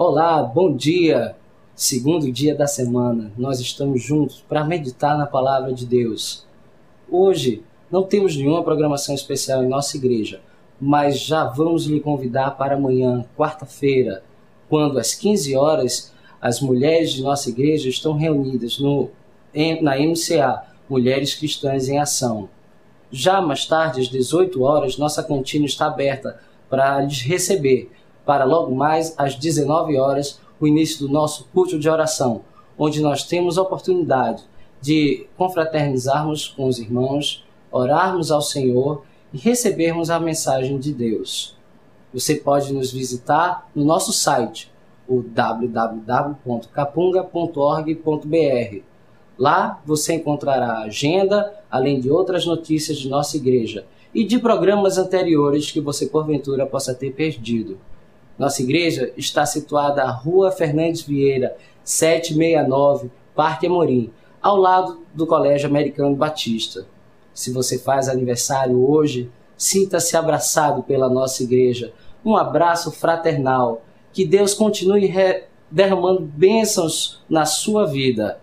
Olá, bom dia! Segundo dia da semana, nós estamos juntos para meditar na Palavra de Deus. Hoje não temos nenhuma programação especial em nossa igreja, mas já vamos lhe convidar para amanhã, quarta-feira, quando às 15 horas as mulheres de nossa igreja estão reunidas na MCA, Mulheres Cristãs em Ação. Já mais tarde, às 18 horas, nossa cantina está aberta para lhes receber, para logo mais às 19 horas, o início do nosso culto de oração, onde nós temos a oportunidade de confraternizarmos com os irmãos, orarmos ao Senhor e recebermos a mensagem de Deus. Você pode nos visitar no nosso site, o www.capunga.org.br. Lá você encontrará a agenda, além de outras notícias de nossa igreja e de programas anteriores que você porventura possa ter perdido. Nossa igreja está situada à Rua Fernandes Vieira, 769, Parque Amorim, ao lado do Colégio Americano Batista. Se você faz aniversário hoje, sinta-se abraçado pela nossa igreja. Um abraço fraternal. Que Deus continue derramando bênçãos na sua vida.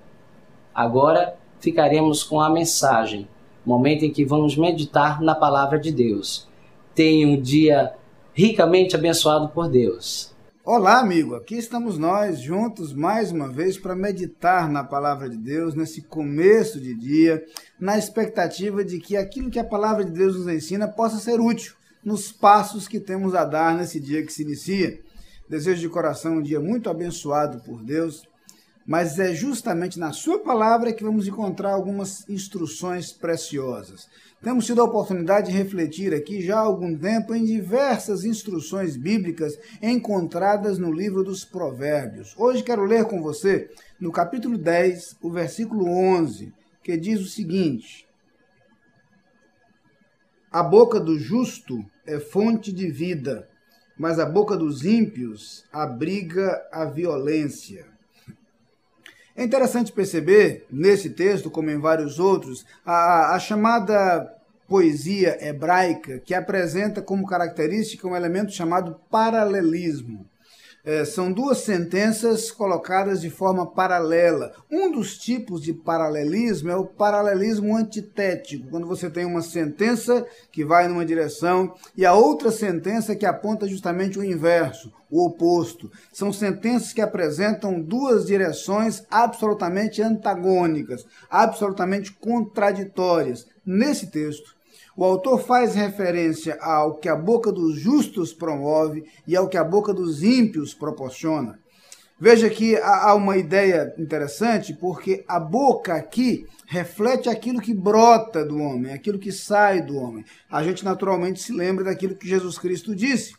Agora ficaremos com a mensagem, momento em que vamos meditar na Palavra de Deus. Tenha um dia ricamente abençoado por Deus. Olá, amigo. Aqui estamos nós juntos mais uma vez para meditar na Palavra de Deus nesse começo de dia, na expectativa de que aquilo que a Palavra de Deus nos ensina possa ser útil nos passos que temos a dar nesse dia que se inicia. Desejo de coração um dia muito abençoado por Deus, mas é justamente na sua palavra que vamos encontrar algumas instruções preciosas. Temos tido a oportunidade de refletir aqui já há algum tempo em diversas instruções bíblicas encontradas no livro dos Provérbios. Hoje quero ler com você no capítulo 10, o versículo 11, que diz o seguinte: A boca do justo é fonte de vida, mas a boca dos ímpios abriga a violência. É interessante perceber, nesse texto, como em vários outros, a chamada poesia hebraica, que apresenta como característica um elemento chamado paralelismo. São duas sentenças colocadas de forma paralela. Um dos tipos de paralelismo é o paralelismo antitético, quando você tem uma sentença que vai numa direção e a outra sentença que aponta justamente o inverso, o oposto. São sentenças que apresentam duas direções absolutamente antagônicas, absolutamente contraditórias. Nesse texto, o autor faz referência ao que a boca dos justos promove e ao que a boca dos ímpios proporciona. Veja que há uma ideia interessante, porque a boca aqui reflete aquilo que brota do homem, aquilo que sai do homem. A gente naturalmente se lembra daquilo que Jesus Cristo disse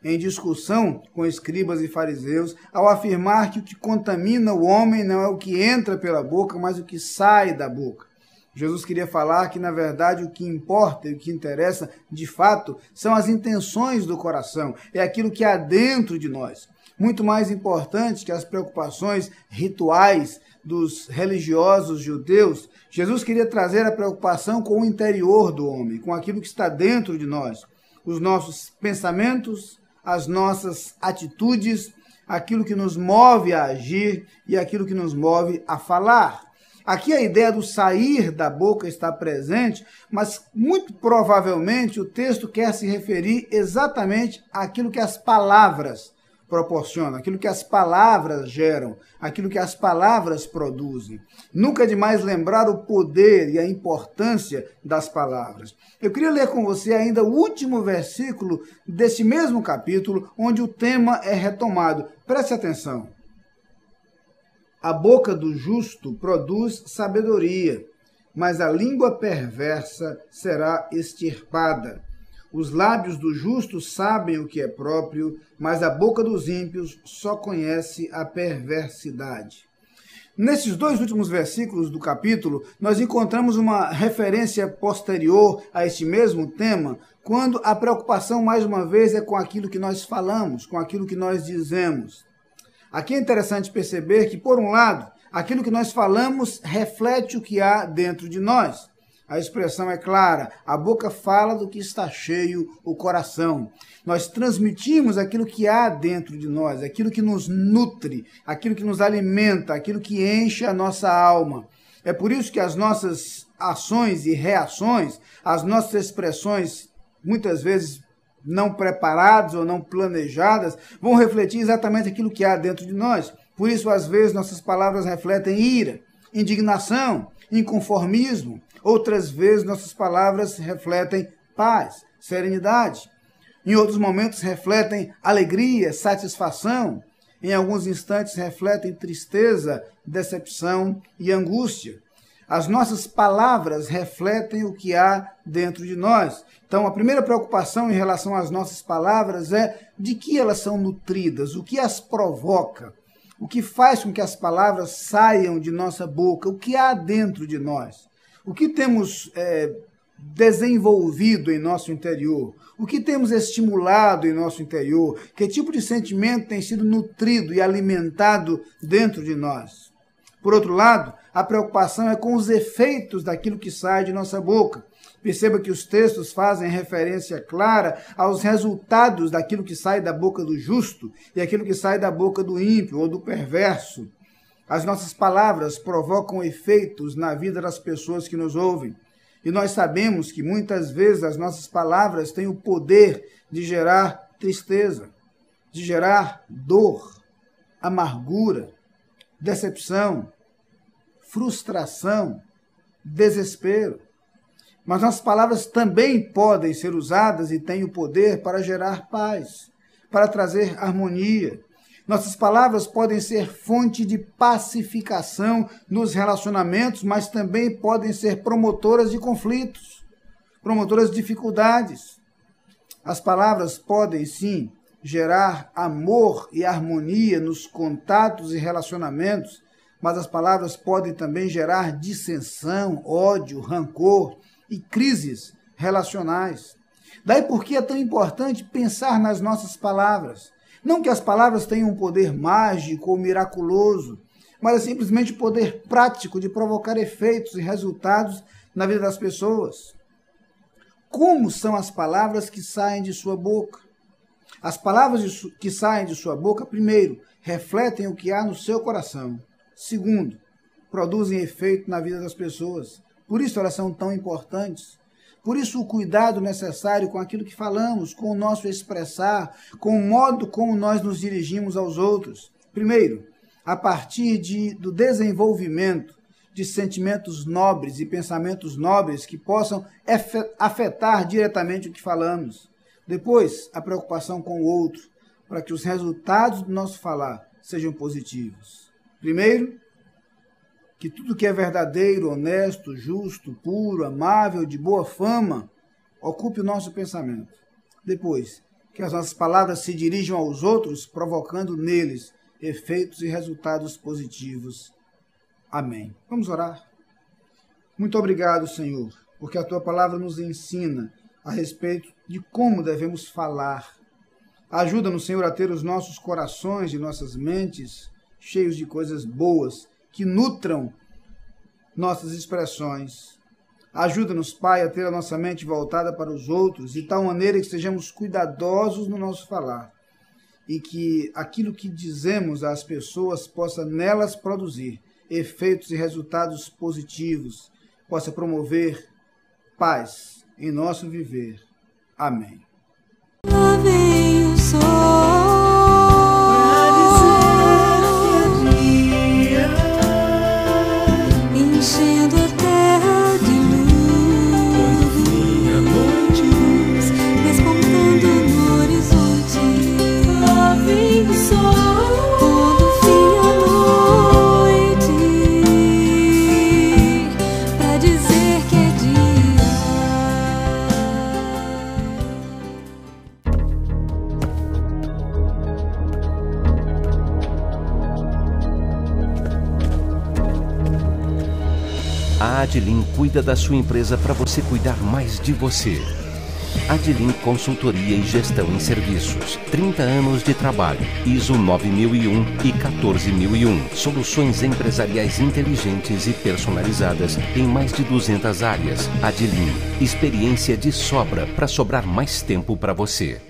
em discussão com escribas e fariseus, ao afirmar que o que contamina o homem não é o que entra pela boca, mas o que sai da boca. Jesus queria falar que, na verdade, o que importa e o que interessa, de fato, são as intenções do coração, é aquilo que há dentro de nós. Muito mais importante que as preocupações rituais dos religiosos judeus, Jesus queria trazer a preocupação com o interior do homem, com aquilo que está dentro de nós. Os nossos pensamentos, as nossas atitudes, aquilo que nos move a agir e aquilo que nos move a falar. Aqui a ideia do sair da boca está presente, mas muito provavelmente o texto quer se referir exatamente àquilo que as palavras proporcionam, aquilo que as palavras geram, aquilo que as palavras produzem. Nunca é demais lembrar o poder e a importância das palavras. Eu queria ler com você ainda o último versículo desse mesmo capítulo, onde o tema é retomado. Preste atenção. A boca do justo produz sabedoria, mas a língua perversa será extirpada. Os lábios do justo sabem o que é próprio, mas a boca dos ímpios só conhece a perversidade. Nesses dois últimos versículos do capítulo, nós encontramos uma referência posterior a este mesmo tema, quando a preocupação, mais uma vez, é com aquilo que nós falamos, com aquilo que nós dizemos. Aqui é interessante perceber que, por um lado, aquilo que nós falamos reflete o que há dentro de nós. A expressão é clara, a boca fala do que está cheio o coração. Nós transmitimos aquilo que há dentro de nós, aquilo que nos nutre, aquilo que nos alimenta, aquilo que enche a nossa alma. É por isso que as nossas ações e reações, as nossas expressões, muitas vezes não preparadas ou não planejadas, vão refletir exatamente aquilo que há dentro de nós. Por isso, às vezes, nossas palavras refletem ira, indignação, inconformismo. Outras vezes, nossas palavras refletem paz, serenidade. Em outros momentos, refletem alegria, satisfação. Em alguns instantes, refletem tristeza, decepção e angústia. As nossas palavras refletem o que há dentro de nós. Então, a primeira preocupação em relação às nossas palavras é de que elas são nutridas, o que as provoca, o que faz com que as palavras saiam de nossa boca, o que há dentro de nós, o que temos desenvolvido em nosso interior, o que temos estimulado em nosso interior, que tipo de sentimento tem sido nutrido e alimentado dentro de nós. Por outro lado, a preocupação é com os efeitos daquilo que sai de nossa boca. Perceba que os textos fazem referência clara aos resultados daquilo que sai da boca do justo e aquilo que sai da boca do ímpio ou do perverso. As nossas palavras provocam efeitos na vida das pessoas que nos ouvem. E nós sabemos que muitas vezes as nossas palavras têm o poder de gerar tristeza, de gerar dor, amargura, decepção, frustração, desespero. Mas nossas palavras também podem ser usadas e têm o poder para gerar paz, para trazer harmonia. Nossas palavras podem ser fonte de pacificação nos relacionamentos, mas também podem ser promotoras de conflitos, promotoras de dificuldades. As palavras podem, sim, gerar amor e harmonia nos contatos e relacionamentos, mas as palavras podem também gerar dissensão, ódio, rancor e crises relacionais. Daí porque é tão importante pensar nas nossas palavras. Não que as palavras tenham um poder mágico ou miraculoso, mas é simplesmente o poder prático de provocar efeitos e resultados na vida das pessoas. Como são as palavras que saem de sua boca? As palavras que saem de sua boca, primeiro, refletem o que há no seu coração. Segundo, produzem efeito na vida das pessoas. Por isso elas são tão importantes. Por isso o cuidado necessário com aquilo que falamos, com o nosso expressar, com o modo como nós nos dirigimos aos outros. Primeiro, a partir do desenvolvimento de sentimentos nobres e pensamentos nobres que possam afetar diretamente o que falamos. Depois, a preocupação com o outro, para que os resultados do nosso falar sejam positivos. Primeiro, que tudo que é verdadeiro, honesto, justo, puro, amável, de boa fama, ocupe o nosso pensamento. Depois, que as nossas palavras se dirijam aos outros, provocando neles efeitos e resultados positivos. Amém. Vamos orar. Muito obrigado, Senhor, porque a Tua palavra nos ensina a respeito de como devemos falar. Ajuda-nos, Senhor, a ter os nossos corações e nossas mentes cheios de coisas boas, que nutram nossas expressões. Ajuda-nos, Pai, a ter a nossa mente voltada para os outros, de tal maneira que sejamos cuidadosos no nosso falar e que aquilo que dizemos às pessoas possa nelas produzir efeitos e resultados positivos, possa promover paz em nosso viver. Amém. Lá vem o sol. Enchendo a terra de luz, despontando no horizonte. Lá vem o sol, quando vinha a noite, pra dizer que é dia. A Adlin cuida da sua empresa para você cuidar mais de você. Adilin Consultoria e Gestão em Serviços. 30 anos de trabalho. ISO 9001 e 14001. Soluções empresariais inteligentes e personalizadas em mais de 200 áreas. Adilin. Experiência de sobra para sobrar mais tempo para você.